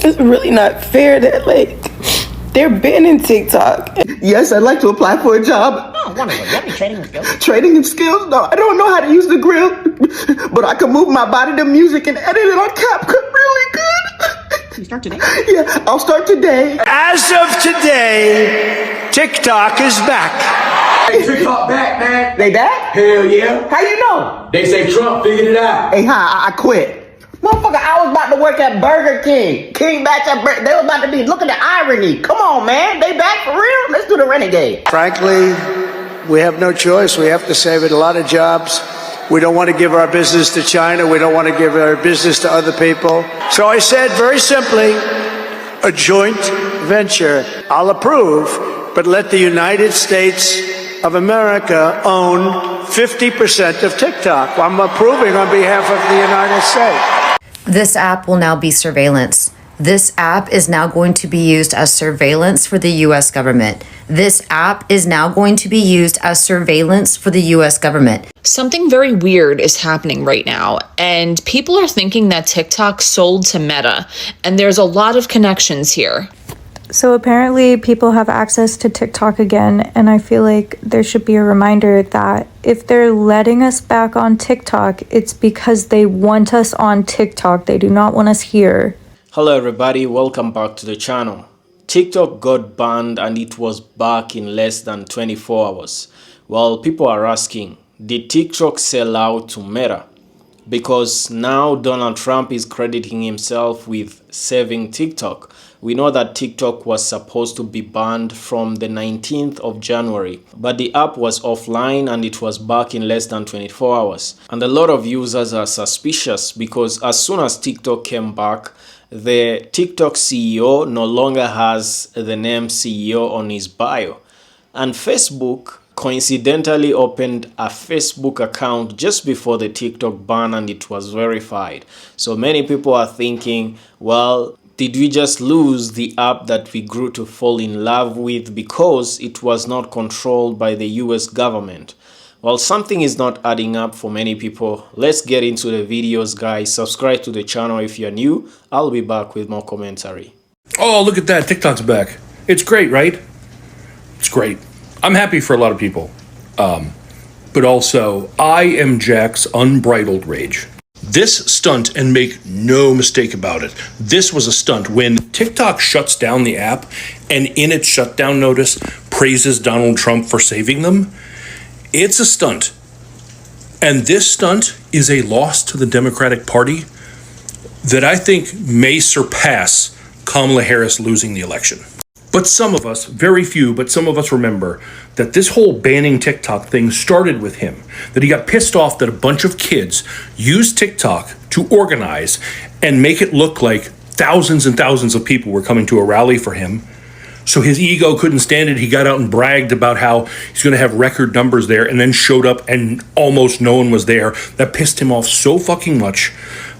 It's really not fair that, like, they're banning TikTok. Yes, I'd like to apply for a job. Oh, wonderful. You have any training skills? Training skills? No, I don't know how to use the grill, but I can move my body to music and edit it on CapCut really good. You start today? Yeah, I'll start today. As of today, TikTok is back. Hey, TikTok back, man. They back? Hell yeah. How you know? They say Trump figured it out. Hey, I quit. Motherfucker, I was about to work at Burger King. King Batch at Burger. They was about to be, look at the irony. Come on, man. They back for real? Let's do the renegade. Frankly, we have no choice. We have to save it. A lot of jobs. We don't want to give our business to China. We don't want to give our business to other people. So I said very simply, a joint venture. I'll approve, but let the United States of America own 50% of TikTok. I'm approving on behalf of the United States. This app will now be surveillance. This app is now going to be used as surveillance for the U.S. government. This app is now going to be used as surveillance for the U.S. government. Something very weird is happening right now, and people are thinking that TikTok sold to Meta, and there's a lot of connections here. So apparently people have access to TikTok again, and I feel like there should be a reminder that if they're letting us back on TikTok, it's because they want us on TikTok. They do not want us here. Hello everybody, welcome back to the channel. TikTok got banned and it was back in less than 24 hours. Well, people are asking, did TikTok sell out to Meta? Because now Donald Trump is crediting himself with saving TikTok. We know that TikTok was supposed to be banned from the 19th of January, but the app was offline and it was back in less than 24 hours. And a lot of users are suspicious because as soon as TikTok came back, the TikTok CEO no longer has the name CEO on his bio. And Facebook coincidentally opened a Facebook account just before the TikTok ban and it was verified. So many people are thinking, well, did we just lose the app that we grew to fall in love with because it was not controlled by the US government? Well, something is not adding up for many people. Let's get into the videos, guys. Subscribe to the channel if you're new. I'll be back with more commentary. Oh, look at that. TikTok's back. It's great, right? It's great. I'm happy for a lot of people. But also, I am Jack's unbridled rage. This stunt, and make no mistake about it, this was a stunt. When TikTok shuts down the app and in its shutdown notice praises Donald Trump for saving them, it's a stunt. And this stunt is a loss to the Democratic Party that I think may surpass Kamala Harris losing the election. But some of us, very few, but some of us remember that this whole banning TikTok thing started with him. That he got pissed off that a bunch of kids used TikTok to organize and make it look like thousands and thousands of people were coming to a rally for him. So his ego couldn't stand it. He got out and bragged about how he's going to have record numbers there and then showed up and almost no one was there. That pissed him off so fucking much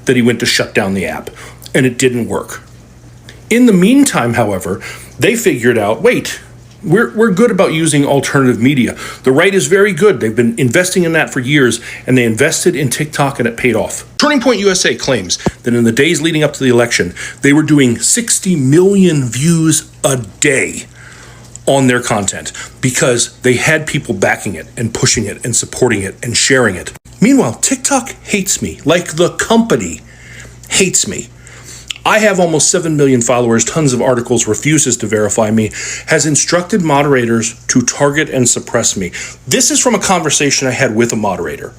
that he went to shut down the app. And it didn't work. In the meantime, however, they figured out, wait, we're good about using alternative media. The right is very good. They've been investing in that for years, and they invested in TikTok, and it paid off. Turning Point USA claims that in the days leading up to the election, they were doing 60 million views a day on their content because they had people backing it and pushing it and supporting it and sharing it. Meanwhile, TikTok hates me, like the company hates me. I have almost 7 million followers, tons of articles, refuses to verify me, has instructed moderators to target and suppress me. This is from a conversation I had with a moderator.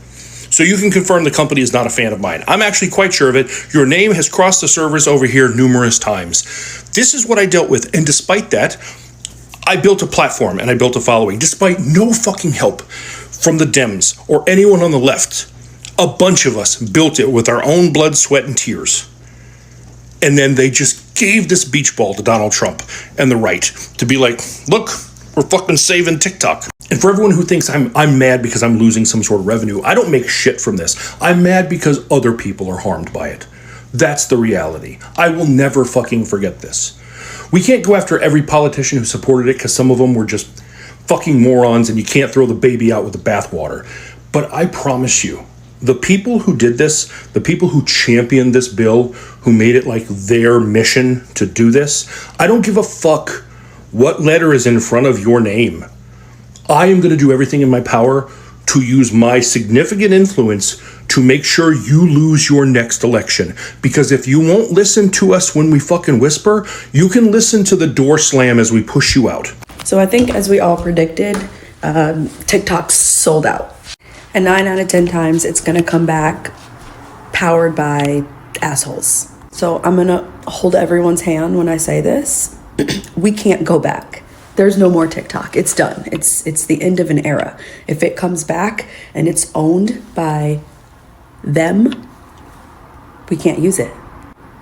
So you can confirm the company is not a fan of mine. I'm actually quite sure of it. Your name has crossed the servers over here numerous times. This is what I dealt with. And despite that, I built a platform and I built a following, despite no fucking help from the Dems or anyone on the left. A bunch of us built it with our own blood, sweat, and tears. And then they just gave this beach ball to Donald Trump and the right to be like, look, we're fucking saving TikTok. And for everyone who thinks I'm mad because I'm losing some sort of revenue, I don't make shit from this. I'm mad because other people are harmed by it. That's the reality. I will never fucking forget this. We can't go after every politician who supported it because some of them were just fucking morons and you can't throw the baby out with the bathwater. But I promise you, The people who did this, the people who championed this bill, who made it like their mission to do this, I don't give a fuck what letter is in front of your name. I am going to do everything in my power to use my significant influence to make sure you lose your next election. Because if you won't listen to us when we fucking whisper, you can listen to the door slam as we push you out. So I think, as we all predicted, TikTok's sold out. And 9 out of 10 times it's gonna come back powered by assholes. So I'm gonna hold everyone's hand when I say this. We can't go back. There's no more TikTok. It's done. It's the end of an era. If it comes back and it's owned by them, we can't use it.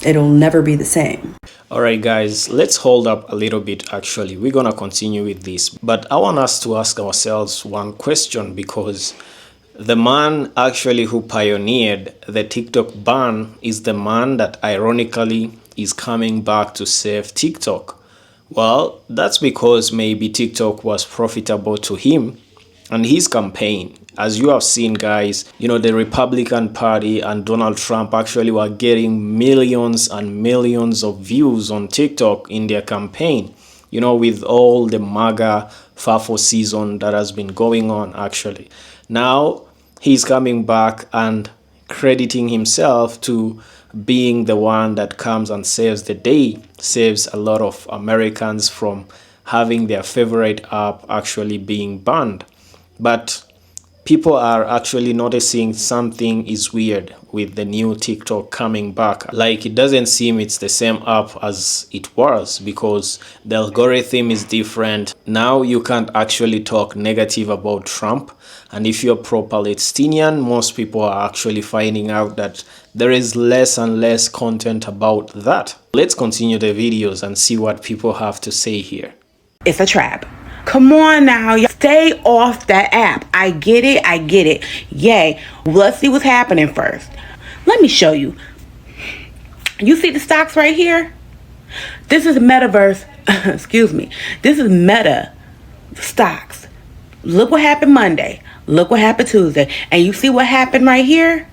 It'll never be the same. All right, guys, let's hold up a little bit. Actually, we're gonna continue with this, but I want us to ask ourselves one question, because the man actually who pioneered the TikTok ban is the man that ironically is coming back to save TikTok. Well, that's because maybe TikTok was profitable to him and his campaign. As you have seen, guys, you know, the Republican Party and Donald Trump actually were getting millions and millions of views on TikTok in their campaign, you know, with all the MAGA Fafo season that has been going on actually. Now he's coming back and crediting himself to being the one that comes and saves the day, saves a lot of Americans from having their favorite app actually being banned. But people are actually noticing something is weird with the new TikTok coming back. Like, it doesn't seem it's the same app as it was, because the algorithm is different. Now you can't actually talk negative about Trump. And if you're pro-Palestinian, most people are actually finding out that there is less and less content about that. Let's continue the videos and see what people have to say here. It's a trap. Come on now, stay off that app. I get it. Yay. Let's see what's happening first. Let me show you. You see the stocks right here? This is Metaverse, excuse me. This is Meta stocks. Look what happened Monday. Look what happened Tuesday. And you see what happened right here?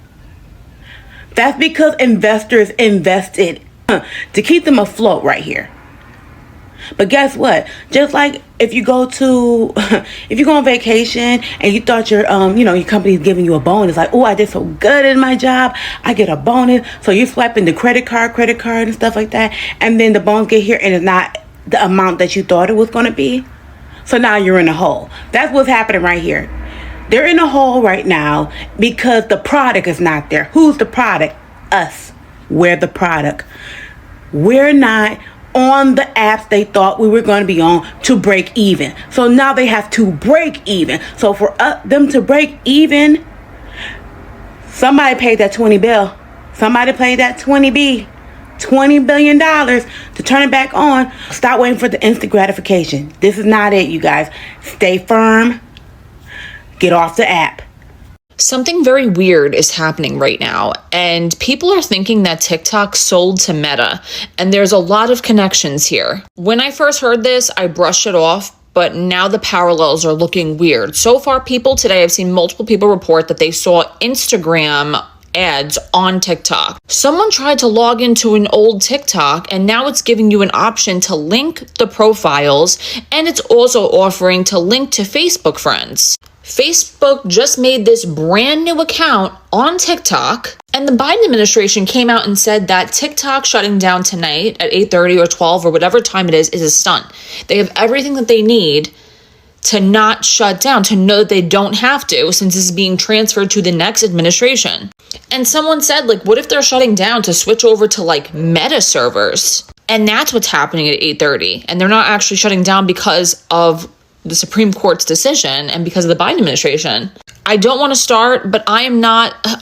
That's because investors invested to keep them afloat right here. But guess what? Just like if you go on vacation and you thought your your company's giving you a bonus, like, oh, I did so good in my job, I get a bonus. So you're swiping the credit card and stuff like that, and then the bonus get here and it's not the amount that you thought it was going to be. So now you're in a hole. That's what's happening right here. They're in a hole right now because the product is not there. Who's the product? Us. We're the product. We're not on the apps they thought we were going to be on to break even. So now they have to break even. So for them to break even, somebody paid that 20 bill. Somebody paid that 20B. $20 billion to turn it back on. Stop waiting for the instant gratification. This is not it, you guys. Stay firm. Get off the app. Something very weird is happening right now, and people are thinking that TikTok sold to Meta, and there's a lot of connections here. When I first heard this, I brushed it off, but now the parallels are looking weird. So far, I've seen multiple people report that they saw Instagram ads on TikTok. Someone tried to log into an old TikTok, and now it's giving you an option to link the profiles, and it's also offering to link to Facebook friends. Facebook just made this brand new account on TikTok, and the Biden administration came out and said that TikTok shutting down tonight at 8:30 or 12 or whatever time it is a stunt. They have everything that they need to not shut down, to know that they don't have to, since this is being transferred to the next administration. And someone said, like, what if they're shutting down to switch over to like Meta servers? And that's what's happening at 8:30. And they're not actually shutting down because of the Supreme Court's decision and because of the Biden administration. I don't want to start, but I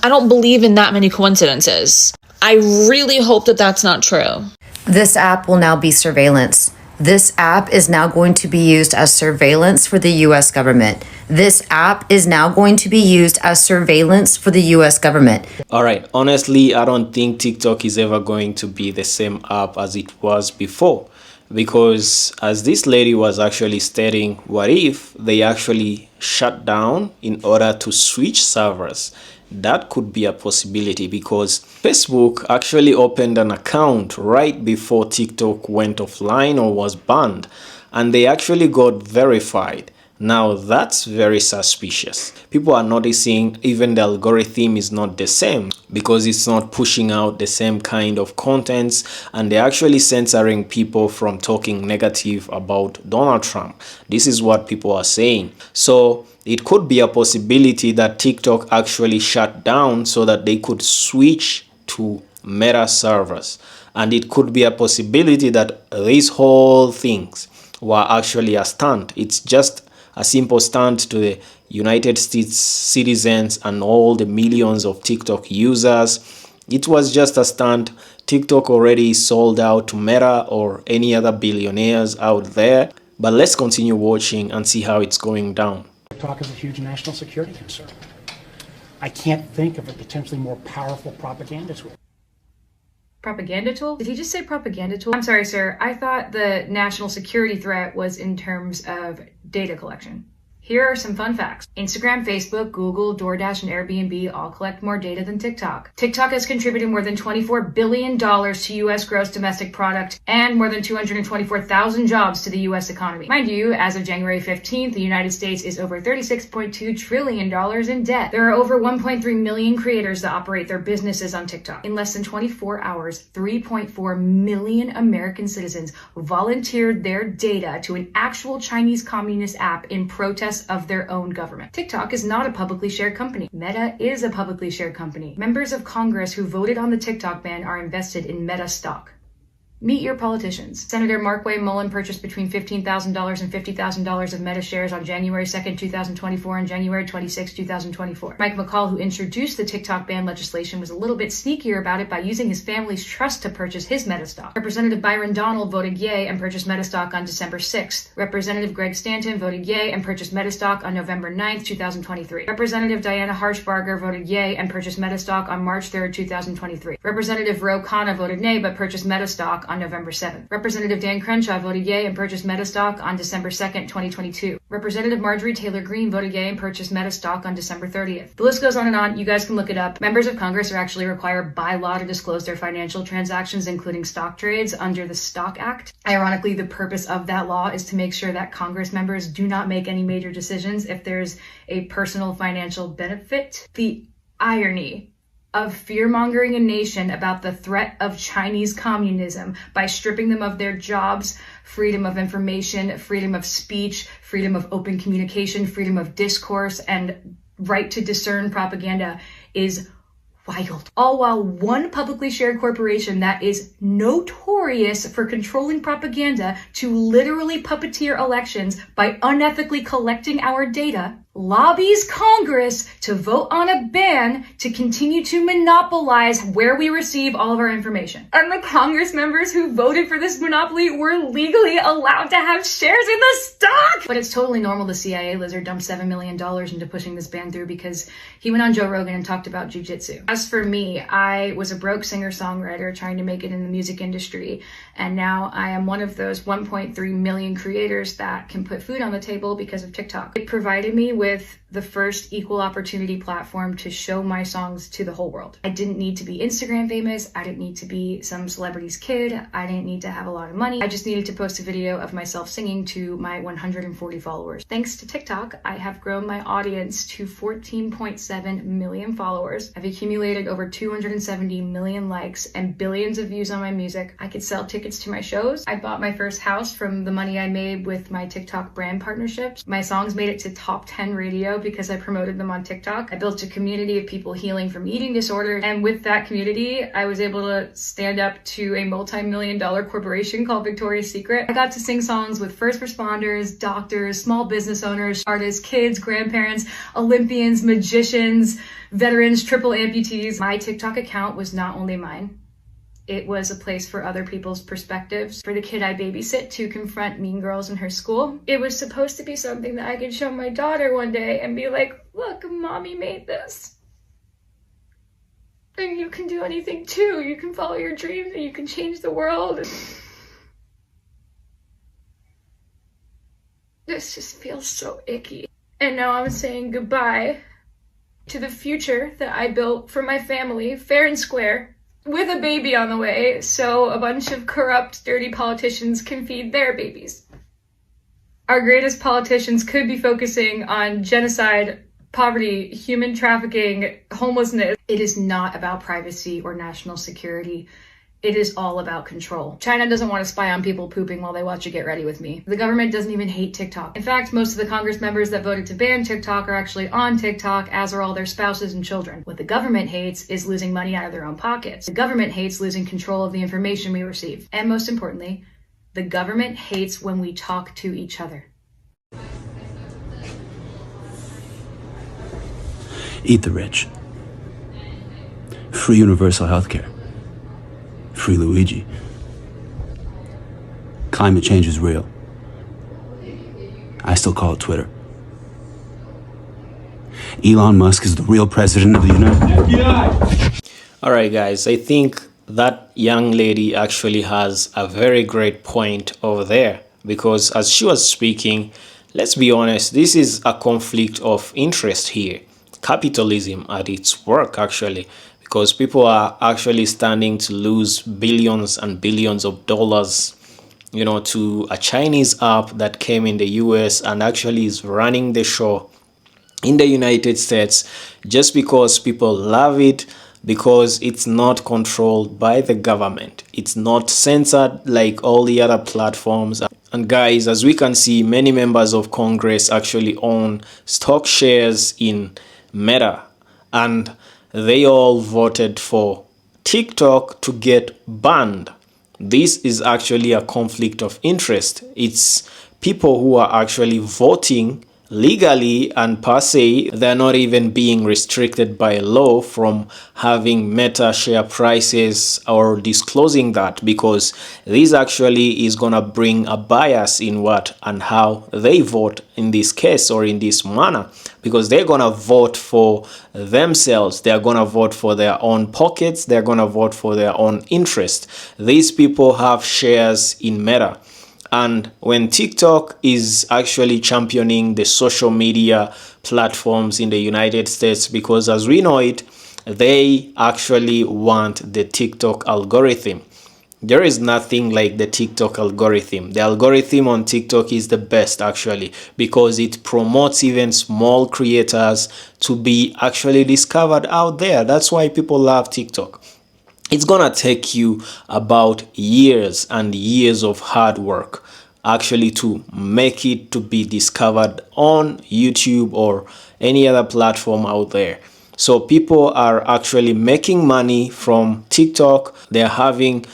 don't believe in that many coincidences. I really hope that that's not true. This app will now be surveillance. This app is now going to be used as surveillance for the U.S. government. This app is now going to be used as surveillance for the U.S. government. All right, honestly, I don't think TikTok is ever going to be the same app as it was before. Because as this lady was actually stating, what if they actually shut down in order to switch servers? that could be a possibility because Facebook actually opened an account right before TikTok went offline or was banned, and they actually got verified. Now that's very suspicious. People are noticing even the algorithm is not the same because it's not pushing out the same kind of contents, and they're actually censoring people from talking negative about Donald Trump. This is what people are saying. So it could be a possibility that TikTok actually shut down so that they could switch to Meta servers. And it could be a possibility that these whole things were actually a stunt. It's just a simple stunt to the United States citizens and all the millions of TikTok users. It was just a stunt. TikTok already sold out to Meta or any other billionaires out there. But let's continue watching and see how it's going down. TikTok is a huge national security concern. I can't think of a potentially more powerful propaganda tool. Propaganda tool? Did he just say propaganda tool? I'm sorry, sir. I thought the national security threat was in terms of data collection. Here are some fun facts. Instagram, Facebook, Google, DoorDash, and Airbnb all collect more data than TikTok. TikTok has contributed more than $24 billion to U.S. gross domestic product and more than 224,000 jobs to the U.S. economy. Mind you, as of January 15th, the United States is over $36.2 trillion in debt. There are over 1.3 million creators that operate their businesses on TikTok. In less than 24 hours, 3.4 million American citizens volunteered their data to an actual Chinese communist app in protest of their own government. TikTok is not a publicly shared company. Meta is a publicly shared company. Members of Congress who voted on the TikTok ban are invested in Meta stock. Meet your politicians. Senator Markway Mullen purchased between $15,000 and $50,000 of Meta shares on January 2nd, 2024 and January 26, 2024. Mike McCall, who introduced the TikTok ban legislation, was a little bit sneakier about it by using his family's trust to purchase his Meta stock. Representative Byron Donald voted yay and purchased Meta stock on December 6th. Representative Greg Stanton voted yay and purchased Meta stock on November 9th, 2023. Representative Diana Harshbarger voted yay and purchased Meta stock on March 3rd, 2023. Representative Ro Khanna voted nay but purchased Meta stock on November 7th. Representative Dan Crenshaw voted yay and purchased Meta stock on December 2nd, 2022. Representative Marjorie Taylor Greene voted yay and purchased Meta stock on December 30th. The list goes on and on. You guys can look it up. Members of Congress are actually required by law to disclose their financial transactions, including stock trades, under the Stock Act. Ironically, the purpose of that law is to make sure that Congress members do not make any major decisions if there's a personal financial benefit. The irony of fear-mongering a nation about the threat of Chinese communism by stripping them of their jobs, freedom of information, freedom of speech, freedom of open communication, freedom of discourse, and right to discern propaganda is wild. All while one publicly shared corporation that is notorious for controlling propaganda to literally puppeteer elections by unethically collecting our data lobbies Congress to vote on a ban to continue to monopolize where we receive all of our information. And the Congress members who voted for this monopoly were legally allowed to have shares in the stock! But it's totally normal the CIA lizard dumped $7 million into pushing this ban through because he went on Joe Rogan and talked about jujitsu. As for me, I was a broke singer-songwriter trying to make it in the music industry, and now I am one of those 1.3 million creators that can put food on the table because of TikTok. It provided me with the first equal opportunity platform to show my songs to the whole world. I didn't need to be Instagram famous. I didn't need to be some celebrity's kid. I didn't need to have a lot of money. I just needed to post a video of myself singing to my 140 followers. Thanks to TikTok, I have grown my audience to 14.7 million followers. I've accumulated over 270 million likes and billions of views on my music. I could sell tickets to my shows. I bought my first house from the money I made with my TikTok brand partnerships. My songs made it to top 10 radio because I promoted them on TikTok. I built a community of people healing from eating disorders, and with that community, I was able to stand up to a multi-million-dollar corporation called Victoria's Secret. I got to sing songs with first responders, doctors, small business owners, artists, kids, grandparents, Olympians, magicians, veterans, triple amputees. My TikTok account was not only mine. It was a place for other people's perspectives, for the kid I babysit to confront mean girls in her school. It was supposed to be something that I could show my daughter one day and be like, look, mommy made this. And you can do anything too. You can follow your dreams and you can change the world. This just feels so icky. And now I'm saying goodbye to the future that I built for my family, fair and square, with a baby on the way, so a bunch of corrupt, dirty politicians can feed their babies. Our greatest politicians could be focusing on genocide, poverty, human trafficking, homelessness. It is not about privacy or national security. It is all about control. China doesn't want to spy on people pooping while they watch a Get Ready With Me. The government doesn't even hate TikTok. In fact, most of the Congress members that voted to ban TikTok are actually on TikTok, as are all their spouses and children. What the government hates is losing money out of their own pockets. The government hates losing control of the information we receive. And most importantly, the government hates when we talk to each other. Eat the rich. Free universal healthcare. Free Luigi. Climate change is real. I still call it Twitter. Elon Musk is the real president of the United States. Alright guys, I think that young lady actually has a very great point over there, because as she was speaking, let's be honest, this is a conflict of interest here. Capitalism at its work actually, because people are actually standing to lose billions and billions of dollars, you know, to a Chinese app that came in the US and actually is running the show in the United States just because people love it, because it's not controlled by the government. It's not censored like all the other platforms. And guys, as we can see, many members of Congress actually own stock shares in Meta, and they all voted for TikTok to get banned. This is actually a conflict of interest. It's people who are actually voting legally, and per se, they're not even being restricted by law from having Meta share prices or disclosing that, because this actually is gonna bring a bias in what and how they vote in this case or in this manner, because they're gonna vote for themselves, they're gonna vote for their own pockets, they're gonna vote for their own interest. These people have shares in Meta. And when TikTok is actually championing the social media platforms in the United States, because as we know it, they actually want the TikTok algorithm. There is nothing like the TikTok algorithm. The algorithm on TikTok is the best actually, because it promotes even small creators to be actually discovered out there. That's why people love TikTok. It's gonna take you about years and years of hard work actually to make it to be discovered on YouTube or any other platform out there. So people are actually making money from TikTok. They're having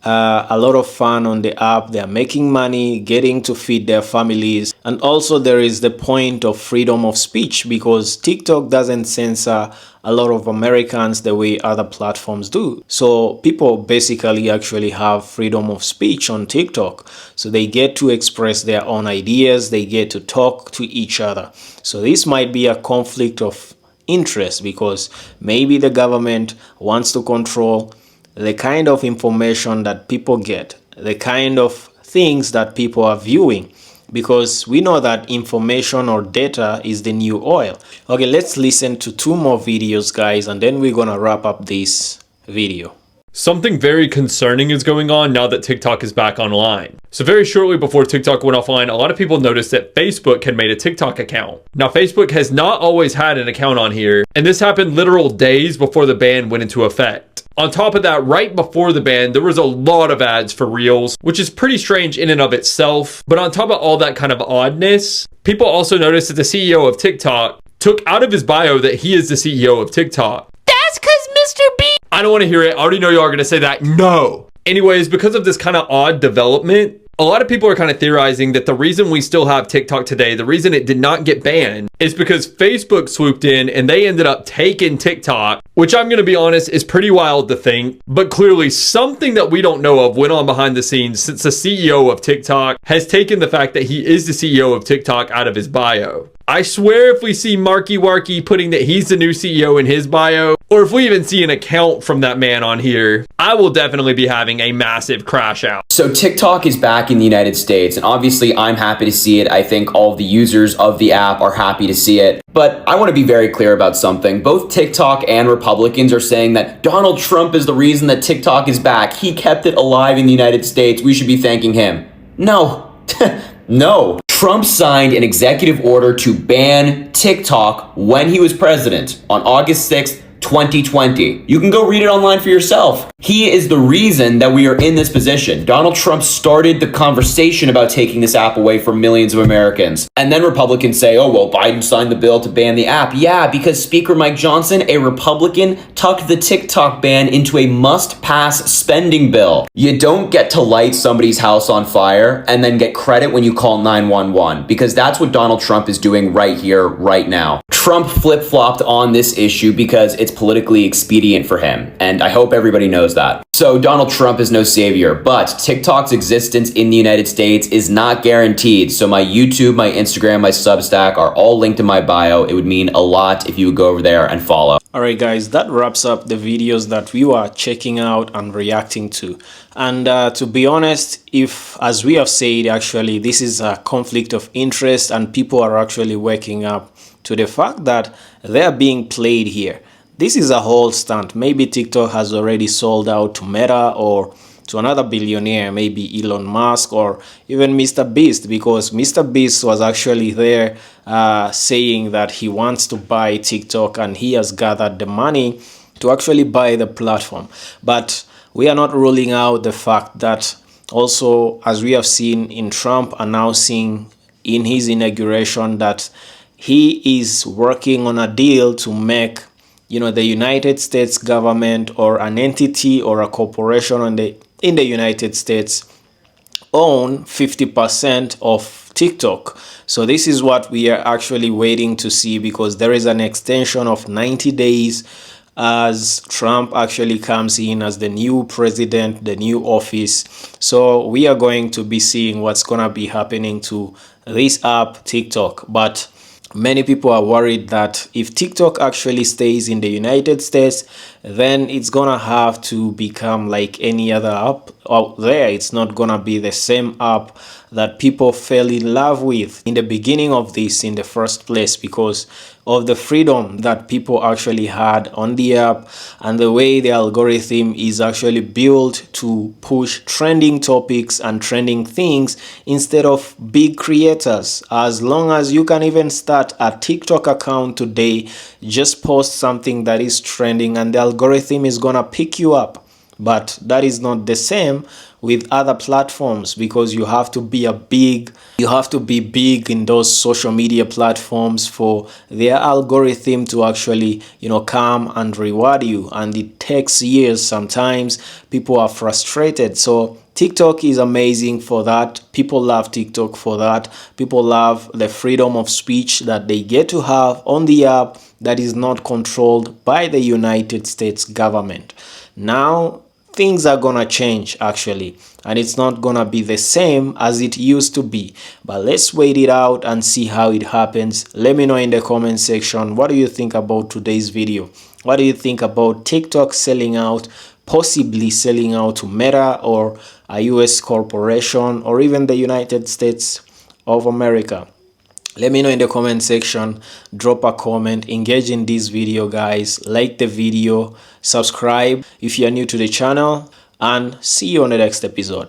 a lot of fun on the app. They're making money, getting to feed their families. And also there is the point of freedom of speech, because TikTok doesn't censor a lot of Americans the way other platforms do. So people basically actually have freedom of speech on TikTok. So they get to express their own ideas, they get to talk to each other. So this might be a conflict of interest, because maybe the government wants to control the kind of information that people get, the kind of things that people are viewing, because we know that information or data is the new oil. Okay, let's listen to 2 more videos, guys, and then we're gonna wrap up this video. Something very concerning is going on now that TikTok is back online. So very shortly before TikTok went offline, a lot of people noticed that Facebook had made a TikTok account. Now Facebook has not always had an account on here, and this happened literal days before the ban went into effect. On top of that, right before the ban, there was a lot of ads for Reels, which is pretty strange in and of itself. But on top of all that kind of oddness, people also noticed that the CEO of TikTok took out of his bio that he is the CEO of TikTok. That's because Mr. B. I don't want to hear it. I already know y'all are going to say that. No. Anyways, because of this kind of odd development, a lot of people are kind of theorizing that the reason we still have TikTok today, the reason it did not get banned, is because Facebook swooped in and they ended up taking TikTok, which I'm going to be honest is pretty wild to think, but clearly something that we don't know of went on behind the scenes, since the CEO of TikTok has taken the fact that he is the CEO of TikTok out of his bio. I swear if we see Marky Warky putting that he's the new CEO in his bio, or if we even see an account from that man on here, I will definitely be having a massive crash out. So TikTok is back in the United States, and obviously I'm happy to see it. I think all of the users of the app are happy to see it. But I want to be very clear about something. Both TikTok and Republicans are saying that Donald Trump is the reason that TikTok is back. He kept it alive in the United States. We should be thanking him. No. No. Trump signed an executive order to ban TikTok when he was president on August 6th, 2020. You can go read it online for yourself. He is the reason that we are in this position. Donald Trump started the conversation about taking this app away from millions of Americans. And then Republicans say, oh, well, Biden signed the bill to ban the app. Yeah, because Speaker Mike Johnson, a Republican, tucked the TikTok ban into a must-pass spending bill. You don't get to light somebody's house on fire and then get credit when you call 911, because that's what Donald Trump is doing right here, right now. Trump flip-flopped on this issue because it's politically expedient for him, and I hope everybody knows that. So Donald Trump is no savior, but TikTok's existence in the United States is not guaranteed. So my YouTube, my Instagram, my Substack are all linked in my bio. It would mean a lot if you would go over there and follow. Alright guys, that wraps up the videos that we were checking out and reacting to. And to be honest, if, as we have said, actually this is a conflict of interest and people are actually waking up to the fact that they're being played here. This is a whole stunt. Maybe TikTok has already sold out to Meta or to another billionaire, maybe Elon Musk or even Mr. Beast, because Mr. Beast was actually there saying that he wants to buy TikTok and he has gathered the money to actually buy the platform. But we are not ruling out the fact that also, as we have seen in Trump announcing in his inauguration that he is working on a deal to make the United States government or an entity or a corporation in the United States own 50% of TikTok. So this is what we are actually waiting to see, because there is an extension of 90 days as Trump actually comes in as the new president, the new office. So we are going to be seeing what's going to be happening to this app, TikTok. But many people are worried that if TikTok actually stays in the United States, then it's gonna have to become like any other app out there. It's not gonna be the same app that people fell in love with in the beginning of this in the first place, because of the freedom that people actually had on the app and the way the algorithm is actually built to push trending topics and trending things instead of big creators. As long as you can even start a TikTok account today, just post something that is trending and the algorithm is gonna pick you up. But that is not the same with other platforms, because you have to be big in those social media platforms for their algorithm to actually come and reward you, and it takes years. Sometimes people are frustrated. So TikTok is amazing for that. People love TikTok for that. People love the freedom of speech that they get to have on the app that is not controlled by the United States government. Now things are gonna change actually, and it's not gonna be the same as it used to be. But let's wait it out and see how it happens. Let me know in the comment section, what do you think about today's video? What do you think about TikTok selling out, possibly selling out to Meta or a US corporation or even the United States of America? Let me know in the comment section. Drop a comment, engage in this video guys, like the video, subscribe if you are new to the channel, and see you on the next episode.